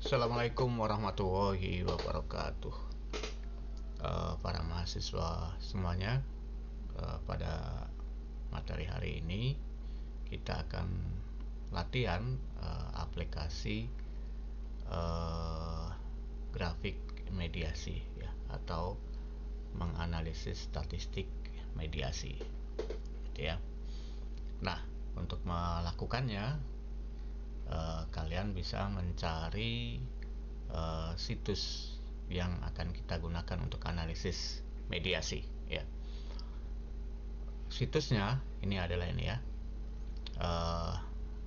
Assalamualaikum warahmatullahi wabarakatuh. Para mahasiswa semuanya, pada materi hari ini kita akan latihan aplikasi grafik mediasi ya, atau menganalisis statistik mediasi gitu ya. Nah, untuk melakukannya kalian bisa mencari situs yang akan kita gunakan untuk analisis mediasi ya. Situsnya ini adalah ini ya,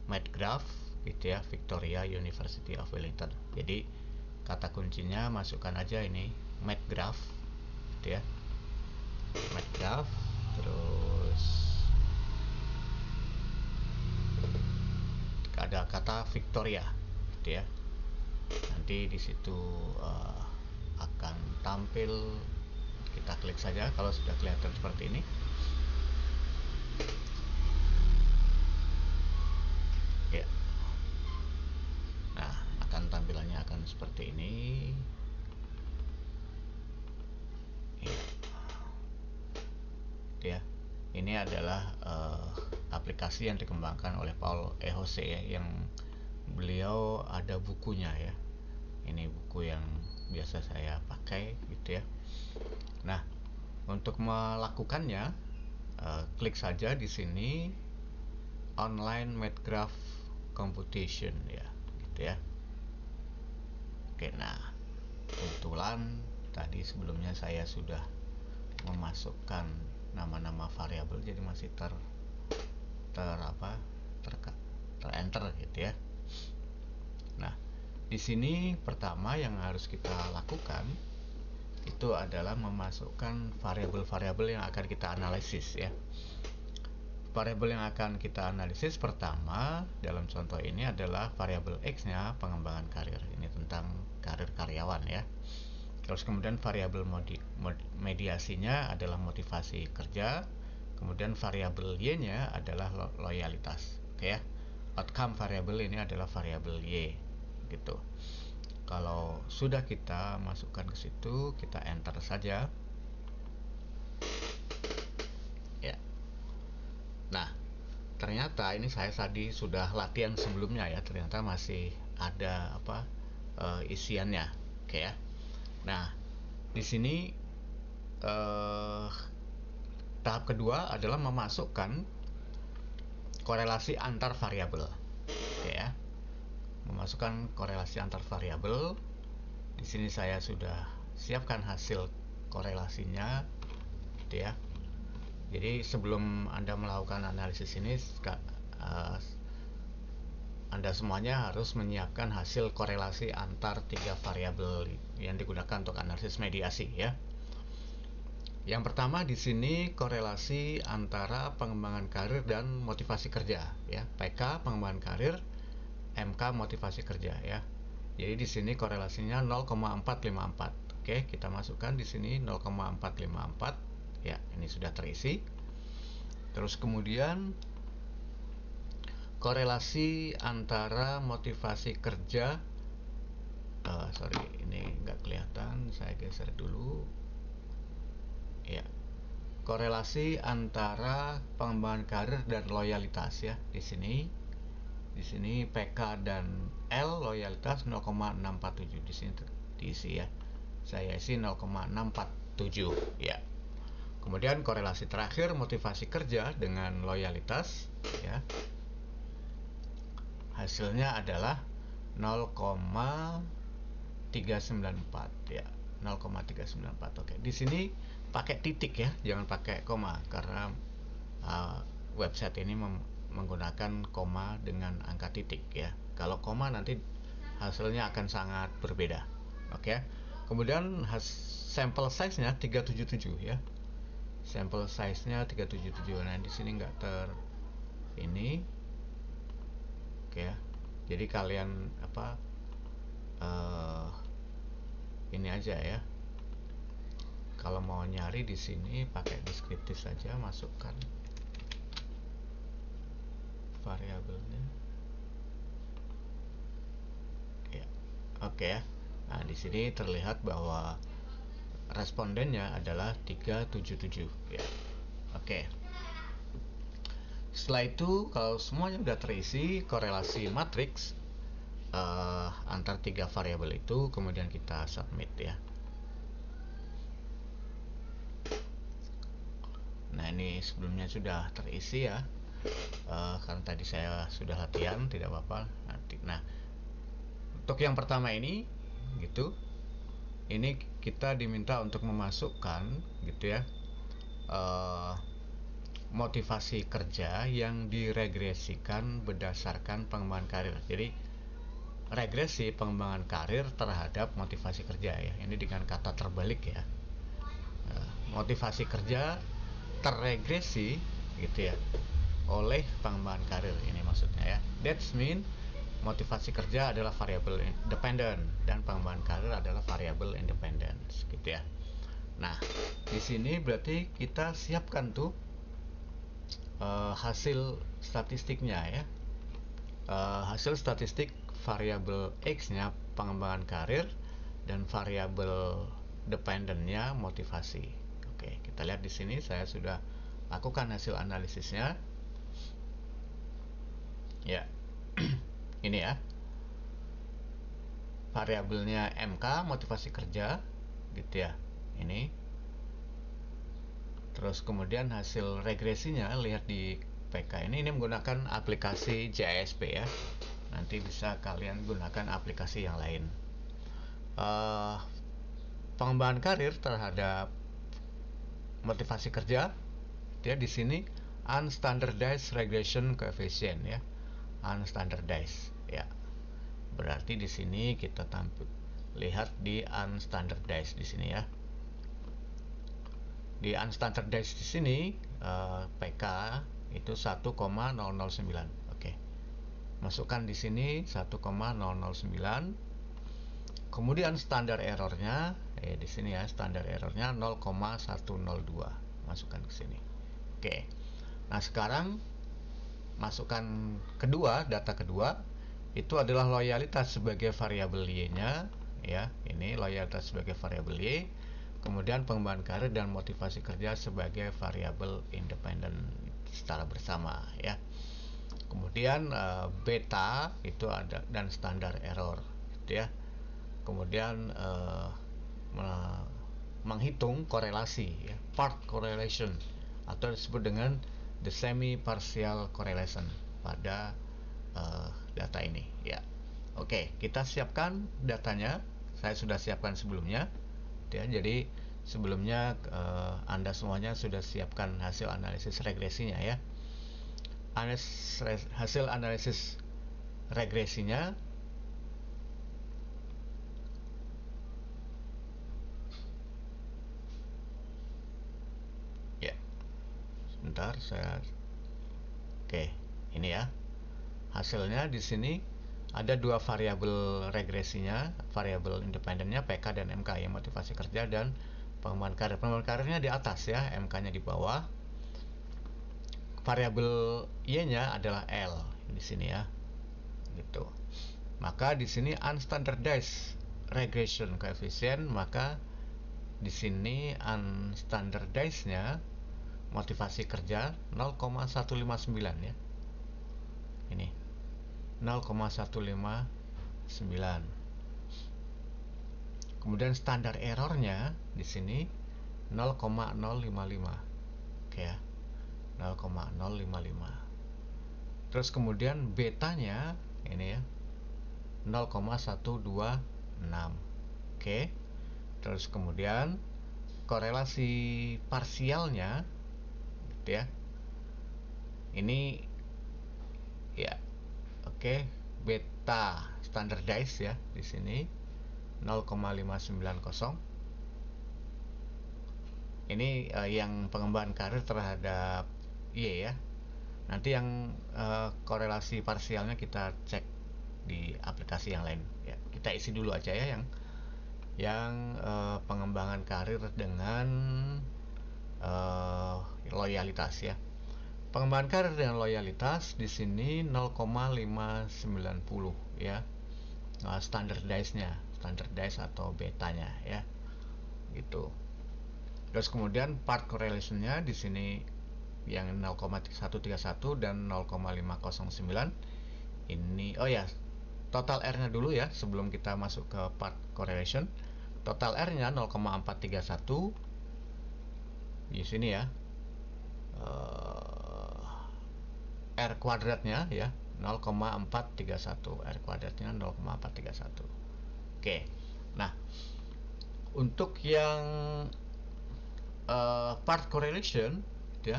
MedGraph gitu ya, Victoria University of Wellington. Jadi kata kuncinya masukkan aja ini MedGraph gitu ya, MedGraph, terus ada kata Victoria gitu ya. Nanti di situ akan tampil, kita klik saja kalau sudah kelihatan seperti ini. Ya. Nah, tampilannya akan seperti ini. Ya. Ini adalah aplikasi yang dikembangkan oleh Paul E. Jose ya, yang beliau ada bukunya ya. Ini buku yang biasa saya pakai gitu ya. Nah, untuk melakukannya klik saja di sini Online MedGraph Computation ya, gitu ya. Oke, nah kebetulan tadi sebelumnya saya sudah memasukkan nama-nama variabel, jadi masih enter gitu ya. Nah, di sini pertama yang harus kita lakukan itu adalah memasukkan variabel-variabel yang akan kita analisis ya. Variabel yang akan kita analisis pertama dalam contoh ini adalah variabel X-nya pengembangan karir. Ini tentang karir karyawan ya. Terus kemudian variabel mediasinya adalah motivasi kerja. Kemudian variabel Y-nya adalah loyalitas. Oke ya. Outcome variabel ini adalah variabel Y gitu. Kalau sudah kita masukkan ke situ, kita enter saja. Ya. Nah, ternyata ini saya tadi sudah latihan sebelumnya ya, ternyata masih ada isiannya. Oke ya. Nah, di sini tahap kedua adalah memasukkan korelasi antar variabel. Oke ya. Memasukkan korelasi antar variabel. Di sini saya sudah siapkan hasil korelasinya gitu ya. Jadi sebelum Anda melakukan analisis ini, Anda semuanya harus menyiapkan hasil korelasi antar tiga variabel yang digunakan untuk analisis mediasi ya. Yang pertama di sini korelasi antara pengembangan karir dan motivasi kerja ya. PK pengembangan karir, MK motivasi kerja ya. Jadi di sini korelasinya 0,454. Oke, kita masukkan di sini 0,454. Ya, ini sudah terisi. Terus kemudian korelasi antara motivasi kerja, ini nggak kelihatan, saya geser dulu. Ya, korelasi antara pengembangan karir dan loyalitas ya. Di sini PK dan L loyalitas 0,647, di sini diisi ya. Saya isi 0,647 ya. Kemudian korelasi terakhir motivasi kerja dengan loyalitas ya. Hasilnya adalah 0,394 ya. 0,394. Oke, di sini pakai titik ya, jangan pakai koma karena website ini menggunakan koma dengan angka titik ya. Kalau koma nanti hasilnya akan sangat berbeda. Oke. Kemudian sampel size-nya 377 ya. Sampel size-nya 377. Nah, di sini nggak ini. Oke ya. Jadi kalian ini aja ya. Kalau mau nyari di sini pakai deskriptif saja, masukkan variabelnya. Ya. Oke ya. Nah, di sini terlihat bahwa respondennya adalah 377 ya. Oke. Setelah itu kalau semuanya sudah terisi korelasi matriks antar tiga variabel itu, kemudian kita submit ya. Nah, ini sebelumnya sudah terisi ya, karena tadi saya sudah latihan, tidak apa-apa nanti. Nah, untuk yang pertama ini gitu, ini kita diminta untuk memasukkan gitu ya, motivasi kerja yang diregresikan berdasarkan pengembangan karir. Jadi regresi pengembangan karir terhadap motivasi kerja ya, ini dengan kata terbalik ya. Motivasi kerja terregresi gitu ya oleh pengembangan karir, ini maksudnya ya. That's mean motivasi kerja adalah variabel dependent dan pengembangan karir adalah variabel independent gitu ya. Nah, di sini berarti kita siapkan tuh hasil statistiknya ya. Hasil statistik variabel X-nya pengembangan karir dan variabel dependentnya motivasi. Oke, kita lihat di sini saya sudah lakukan hasil analisisnya. Ya. Ini ya. Variabelnya MK motivasi kerja gitu ya. Ini. Terus kemudian hasil regresinya lihat di PK ini menggunakan aplikasi JISP ya. Nanti bisa kalian gunakan aplikasi yang lain. Pengembangan karir terhadap motivasi kerja ya, di sini unstandardized regression coefficient ya, unstandardized ya. Berarti di sini kita lihat di unstandardized di sini ya. Di unstandardized di sini PK itu 1,009. Oke. Masukkan di sini 1,009. Kemudian standar errornya di sini ya, standar errornya 0,102. Masukkan ke sini. Oke. Nah, sekarang masukkan kedua, data kedua itu adalah loyalitas sebagai variabel Y-nya ya. Ini loyalitas sebagai variabel Y. Kemudian pengembangan karir dan motivasi kerja sebagai variabel independen secara bersama ya. Kemudian beta itu ada dan standar error gitu ya. Kemudian menghitung korelasi ya, part correlation atau disebut dengan the semi partial correlation pada data ini ya. Oke, kita siapkan datanya. Saya sudah siapkan sebelumnya ya. Jadi sebelumnya Anda semuanya sudah siapkan hasil analisis regresinya ya. Hasil analisis regresinya ya. Sebentar saya. Oke, ini ya. Hasilnya di sini ada dua variabel regresinya, variabel independennya PK dan MK yang motivasi kerja dan pengembangan karir. Pengembangan karirnya di atas ya, MK-nya di bawah. Variabel Y-nya adalah L di sini ya. Gitu. Maka di sini unstandardized regression coefficient, maka di sini unstandardized-nya motivasi kerja 0,159 ya. Ini 0,159. Kemudian standar errornya di sini 0,055. Oke ya. 0,055. Terus kemudian betanya ini ya 0,126. Oke. Terus kemudian korelasi parsialnya gitu ya. Ini ya. Oke, beta standardized ya di sini 0,590. Ini yang pengembangan karir terhadap Y ya. Nanti yang korelasi parsialnya kita cek di aplikasi yang lain ya. Kita isi dulu aja ya yang pengembangan karir dengan loyalitas ya. Pengembangan karir dengan loyalitas di sini 0,590 ya. standardize atau betanya ya, gitu. Terus kemudian part correlation-nya di sini yang 0,131 dan 0,509 ini, oh ya, total R-nya dulu ya sebelum kita masuk ke part correlation. Total R-nya 0,431 di sini ya. R kuadratnya ya 0,431, R kuadratnya 0,431. Oke. Nah, untuk yang part correlation ya,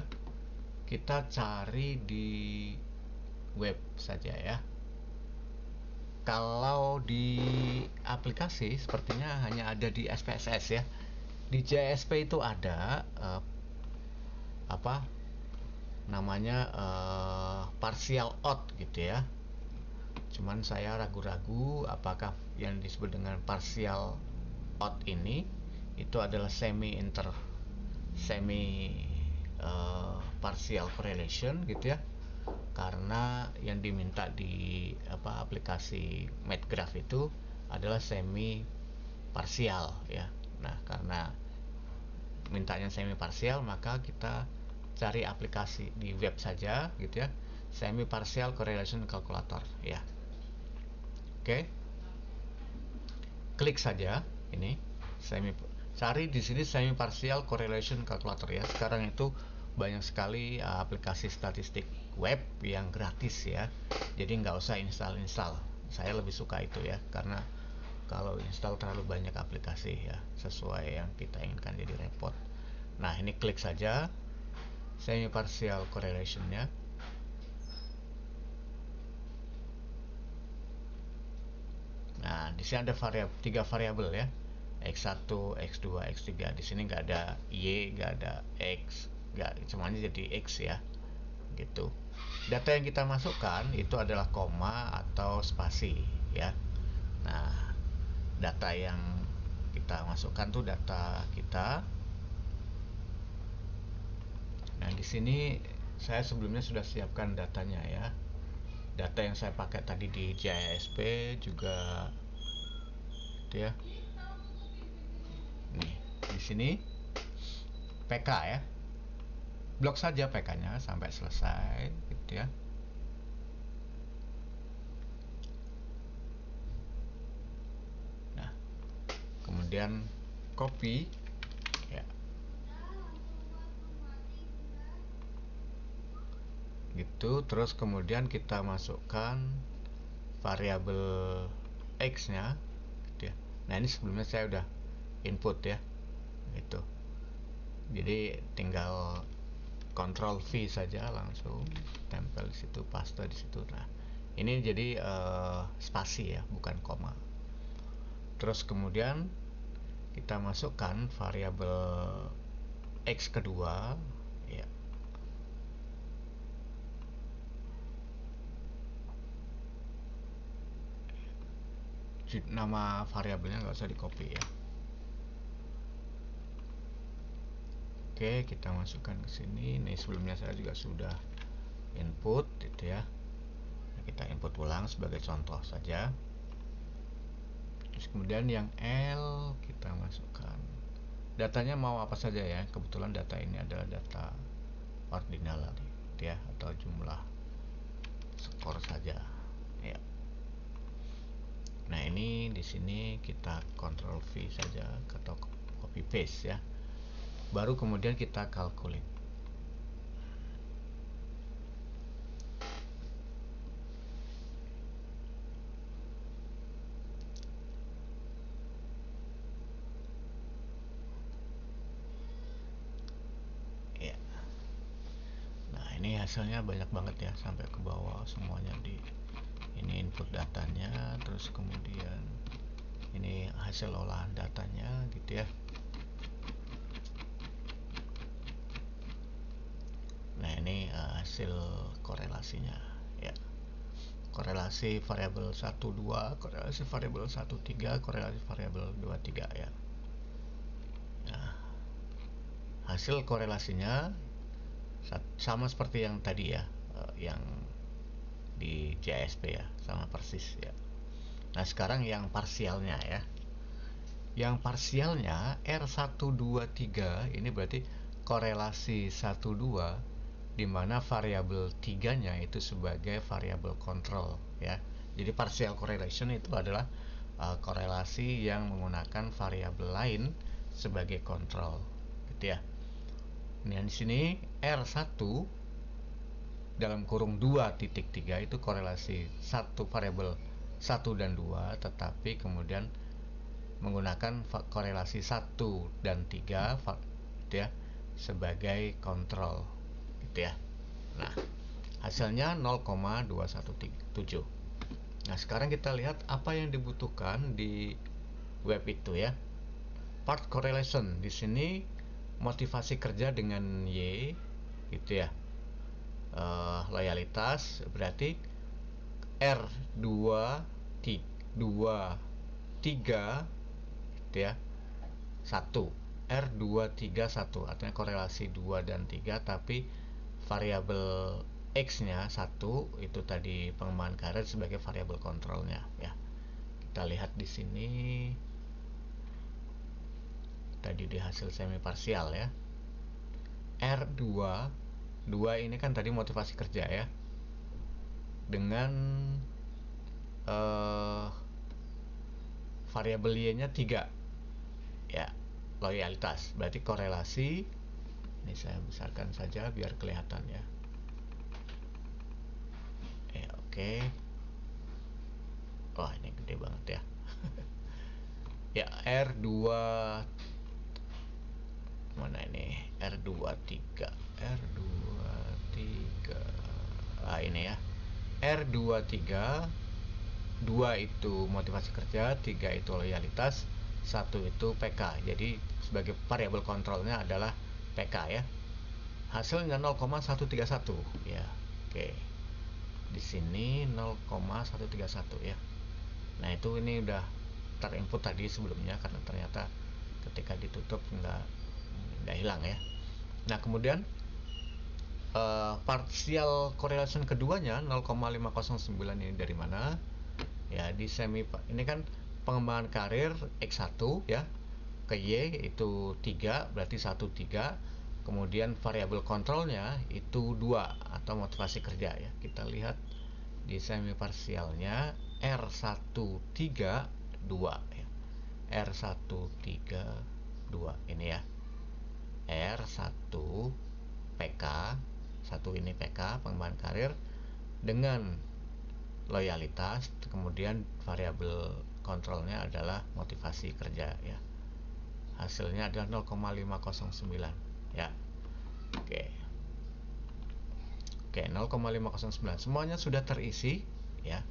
kita cari di web saja ya. Kalau di aplikasi sepertinya hanya ada di SPSS ya. Di JSP itu ada apa namanya, partial odd gitu ya. Cuman saya ragu-ragu apakah yang disebut dengan partial odd ini itu adalah semi partial correlation gitu ya, karena yang diminta di aplikasi MathGraph itu adalah semi parsial ya. Nah, karena mintanya semi parsial, maka kita cari aplikasi di web saja gitu ya, semi partial correlation calculator ya. Oke. Klik saja ini cari di sini semi partial correlation calculator ya. Sekarang itu banyak sekali aplikasi statistik web yang gratis ya. Jadi nggak usah install. Saya lebih suka itu ya, karena kalau install terlalu banyak aplikasi ya, sesuai yang kita inginkan jadi repot. Nah, ini klik saja semi partial correlation-nya. Nah, di sini ada tiga variabel ya. X1, X2, X3. Di sini nggak ada Y, nggak ada X, semuanya jadi X ya. Gitu. Data yang kita masukkan itu adalah koma atau spasi ya. Nah, data yang kita masukkan tuh data kita. Nah, di sini saya sebelumnya sudah siapkan datanya ya. Data yang saya pakai tadi di JISP juga gitu ya. Nih, di sini PK ya. Blok saja PK-nya sampai selesai gitu ya. Nah, kemudian copy ya. Gitu, terus kemudian kita masukkan variabel X-nya gitu ya. Nah, ini sebelumnya saya udah input ya. Gitu. Jadi tinggal Ctrl V saja, langsung tempel di situ, paste di situ. Nah, ini jadi spasi ya, bukan koma. Terus kemudian kita masukkan variabel X kedua ya. Nama variabelnya nggak usah di copy ya. Oke, kita masukkan ke sini. Nih, sebelumnya saya juga sudah input gitu ya. Kita input ulang sebagai contoh saja. Terus kemudian yang L kita masukkan. Datanya mau apa saja ya. Kebetulan data ini adalah data ordinal ya, atau jumlah skor saja ya. Nah, ini di sini kita Ctrl V saja atau copy paste ya. Baru kemudian kita calculate. Ya. Nah, ini hasilnya banyak banget ya, sampai ke bawah semuanya. Ini input datanya, terus kemudian ini hasil olahan datanya gitu ya. Nah, ini hasil korelasinya ya. Korelasi variabel 12, korelasi variabel 13, korelasi variabel 23 ya. Nah, hasil korelasinya sama seperti yang tadi ya, yang di JSP ya, sama persis ya. Nah, sekarang yang parsialnya ya. Yang parsialnya R123 ini berarti korelasi 12, di mana variabel 3-nya itu sebagai variabel kontrol ya. Jadi partial correlation itu adalah korelasi yang menggunakan variabel lain sebagai kontrol gitu ya. Nah, di sini R1 dalam kurung 2.3 itu korelasi satu variabel 1 dan 2, tetapi kemudian menggunakan korelasi 1 dan 3 gitu ya, sebagai kontrol gitu ya. Nah, hasilnya 0,217. Nah, sekarang kita lihat apa yang dibutuhkan di web itu ya. Part correlation di sini motivasi kerja dengan Y gitu ya. Loyalitas berarti R2 3 gitu ya. 1 R231 artinya korelasi 2 dan 3, tapi variabel X-nya 1 itu tadi pengembangan karir sebagai variabel kontrolnya ya. Kita lihat di sini tadi di hasil semi parsial ya. R2 ini kan tadi motivasi kerja ya. Dengan variabel Y-nya 3 ya, loyalitas berarti korelasi. Ini saya besarkan saja biar kelihatan ya. Oke. Wah, ini gede banget ya. Ya, R2 mana ini? R23 ini ya. R23 2 itu motivasi kerja, 3 itu loyalitas, 1 itu PK. Jadi sebagai variabel kontrolnya adalah PK ya. Hasilnya 0,131 ya. Oke. Di sini 0,131 ya. Nah, itu ini udah terinput tadi sebelumnya karena ternyata ketika ditutup nggak hilang ya. Nah, kemudian partial correlation keduanya 0,509 ini dari mana? Ya, di semi ini kan pengembangan karir X1 ya ke Y itu 3 berarti 1,3. Kemudian variabel kontrolnya itu 2 atau motivasi kerja ya. Kita lihat di semi parsialnya R132 ya. R132 ini ya. R1 PK, 1 ini PK pengembangan karir dengan loyalitas, kemudian variabel kontrolnya adalah motivasi kerja ya. Hasilnya adalah 0,509 ya. Oke, 0,509 semuanya sudah terisi ya.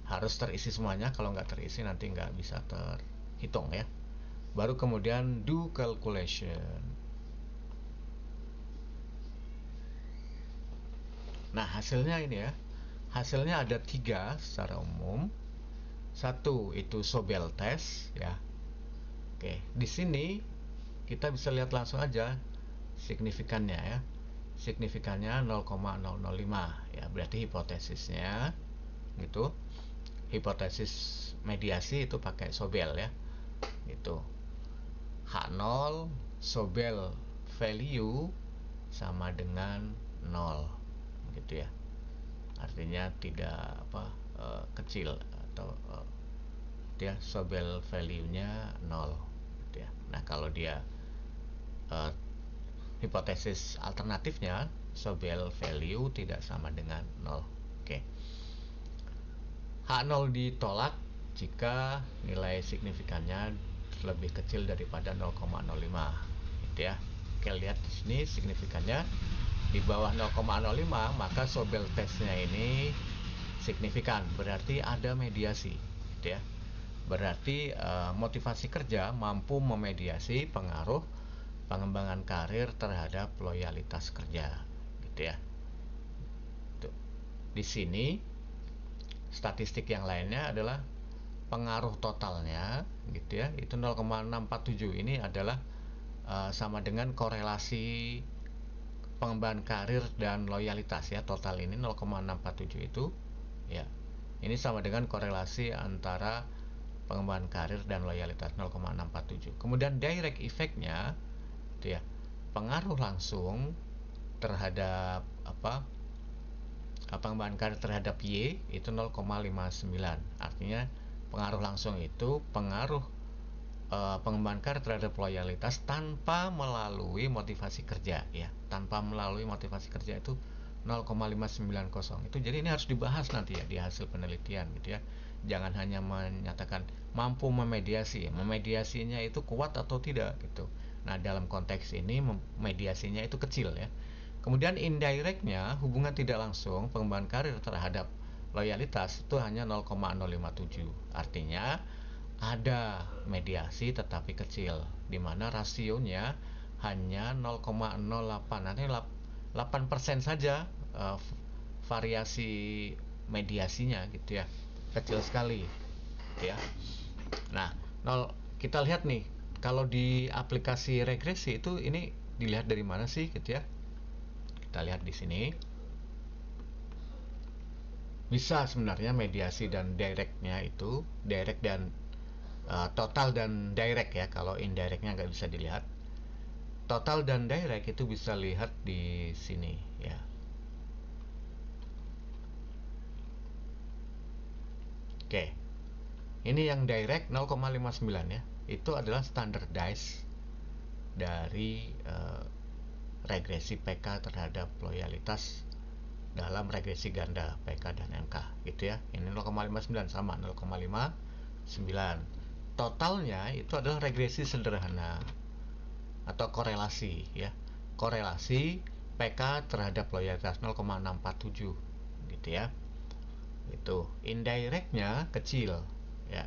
Harus terisi semuanya, kalau nggak terisi nanti nggak bisa terhitung ya. Baru kemudian do calculation. Nah, hasilnya ini ya. Hasilnya ada 3 secara umum. 1 itu Sobel test ya. Oke, di sini kita bisa lihat langsung aja signifikannya ya. Signifikannya 0,005 ya, berarti hipotesisnya gitu. Hipotesis mediasi itu pakai Sobel ya. Gitu. H0 Sobel value sama dengan 0 gitu ya. Artinya tidak kecil atau dia Sobel value-nya 0 gitu ya. Nah, kalau dia hipotesis alternatifnya Sobel value tidak sama dengan 0. Oke. H0 ditolak jika nilai signifikannya lebih kecil daripada 0,05 gitu ya. Oke, lihat di sini signifikannya di bawah 0,05, maka Sobel testnya ini signifikan, berarti ada mediasi gitu ya. Berarti motivasi kerja mampu memediasi pengaruh pengembangan karir terhadap loyalitas kerja gitu ya. Tuh. Di sini statistik yang lainnya adalah pengaruh totalnya gitu ya, itu 0,647. Ini adalah sama dengan korelasi pengembangan karir dan loyalitas ya. Total ini 0,647 itu ya. Ini sama dengan korelasi antara pengembangan karir dan loyalitas 0,647. Kemudian direct effect-nya itu ya, pengaruh langsung terhadap pengembangan karir terhadap Y itu 0,59. Artinya pengaruh langsung itu pengaruh pengembangan karir terhadap loyalitas tanpa melalui motivasi kerja ya. Tanpa melalui motivasi kerja itu 0,590 itu. Jadi ini harus dibahas nanti ya di hasil penelitian gitu ya. Jangan hanya menyatakan mampu memediasi. Memediasinya itu kuat atau tidak gitu. Nah, dalam konteks ini mediasinya itu kecil ya. Kemudian indirectnya, hubungan tidak langsung pengembangan karir terhadap loyalitas itu hanya 0,057. Artinya ada mediasi tetapi kecil, di mana rasionya hanya 0,08. Nanti 8% saja variasi mediasinya gitu ya, kecil sekali gitu ya. Nah, kita lihat nih, kalau di aplikasi regresi itu ini dilihat dari mana sih gitu ya. Kita lihat di sini. Bisa sebenarnya mediasi dan directnya itu, direct dan total dan direct ya. Kalau indirectnya nggak bisa dilihat. Total dan direct itu bisa lihat di sini ya. Oke. Ini yang direct 0,59 ya. Itu adalah standardized dari regresi PK terhadap loyalitas dalam regresi ganda PK dan MK gitu ya. Ini 0,59 sama 0,59. Totalnya itu adalah regresi sederhana atau korelasi ya. Korelasi PK terhadap loyalitas 0,647 gitu ya. Itu indirectnya kecil ya.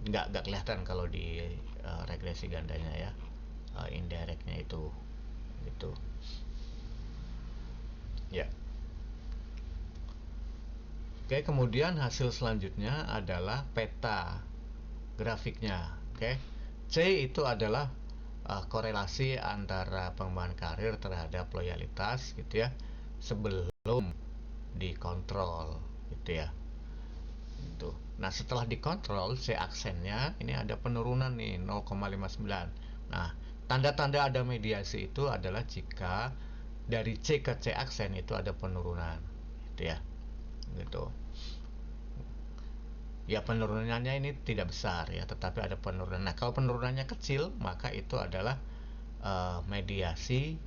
Nggak kelihatan kalau di regresi gandanya ya. Indirectnya itu gitu. Ya. Oke, kemudian hasil selanjutnya adalah peta grafiknya. Oke, C itu adalah korelasi antara pengembangan karir terhadap loyalitas gitu ya, sebelum dikontrol gitu ya. Tuh. Nah, setelah dikontrol C aksennya ini ada penurunan nih 0,59. Nah, tanda-tanda ada mediasi itu adalah jika dari C ke C aksen itu ada penurunan gitu ya. Gitu. Ya, penurunannya ini tidak besar ya, tetapi ada penurunan. Nah, kalau penurunannya kecil, maka itu adalah mediasi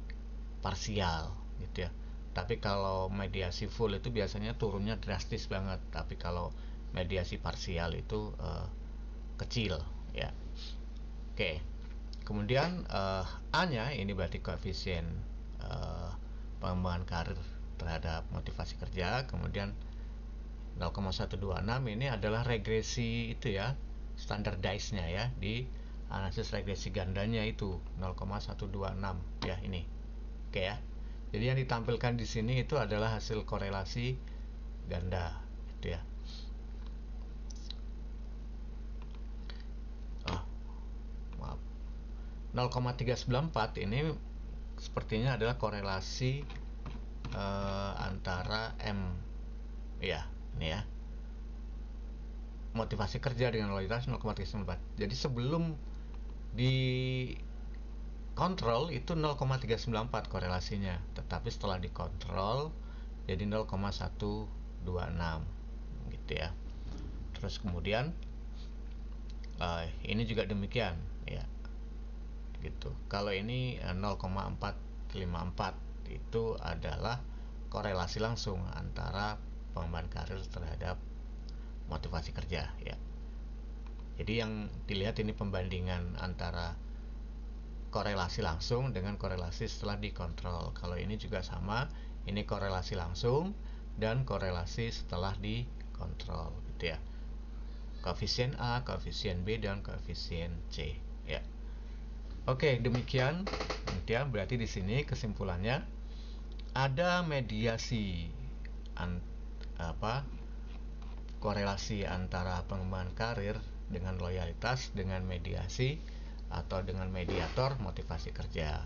parsial gitu ya. Tapi kalau mediasi full itu biasanya turunnya drastis banget. Tapi kalau mediasi parsial itu kecil ya. Oke. Kemudian A-nya ini berarti koefisien pengembangan karir terhadap motivasi kerja. Kemudian 0,126 ini adalah regresi itu ya, standardized-nya ya, di analisis regresi gandanya itu 0,126 ya ini. Oke ya. Jadi yang ditampilkan di sini itu adalah hasil korelasi ganda gitu ya. 0,394 ini sepertinya adalah korelasi antara M ya, ini ya, motivasi kerja dengan loyalitas 0,394. Jadi sebelum di kontrol itu 0,394 korelasinya, tetapi setelah dikontrol jadi 0,126 gitu ya. Terus kemudian ini juga demikian ya, gitu. Kalau ini 0,454 itu adalah korelasi langsung antara pengembangan karir terhadap motivasi kerja ya. Jadi yang dilihat ini pembandingan antara korelasi langsung dengan korelasi setelah dikontrol. Kalau ini juga sama, ini korelasi langsung dan korelasi setelah dikontrol gitu ya. Koefisien A, koefisien B, dan koefisien C ya. Oke, demikian ya. Berarti di sini kesimpulannya ada mediasi korelasi antara pengembangan karir dengan loyalitas dengan mediasi atau dengan mediator motivasi kerja.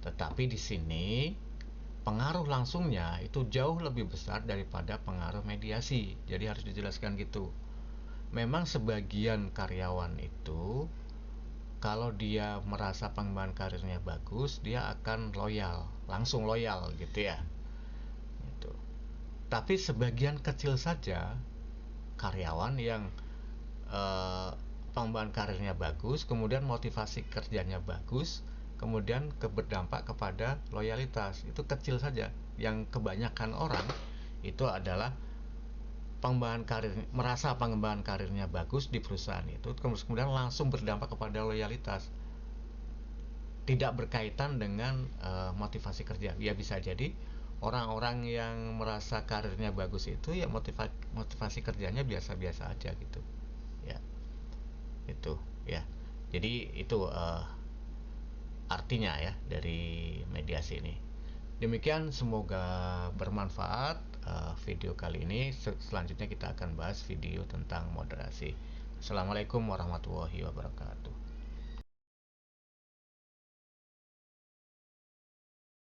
Tetapi di sini pengaruh langsungnya itu jauh lebih besar daripada pengaruh mediasi. Jadi harus dijelaskan gitu. Memang sebagian karyawan itu kalau dia merasa pengembangan karirnya bagus, dia akan loyal, langsung loyal gitu ya. Gitu. Tapi sebagian kecil saja karyawan yang pengembangan karirnya bagus, kemudian motivasi kerjanya bagus, kemudian berdampak kepada loyalitas. Itu kecil saja. Yang kebanyakan orang itu adalah pengembangan karir, merasa pengembangan karirnya bagus di perusahaan itu, kemudian langsung berdampak kepada loyalitas, tidak berkaitan dengan motivasi kerja. Ya bisa jadi orang-orang yang merasa karirnya bagus itu ya motivasi kerjanya biasa-biasa aja gitu ya. Itu ya, jadi itu artinya ya dari mediasi ini. Demikian, semoga bermanfaat video kali ini. Selanjutnya kita akan bahas video tentang moderasi. Assalamualaikum warahmatullahi wabarakatuh.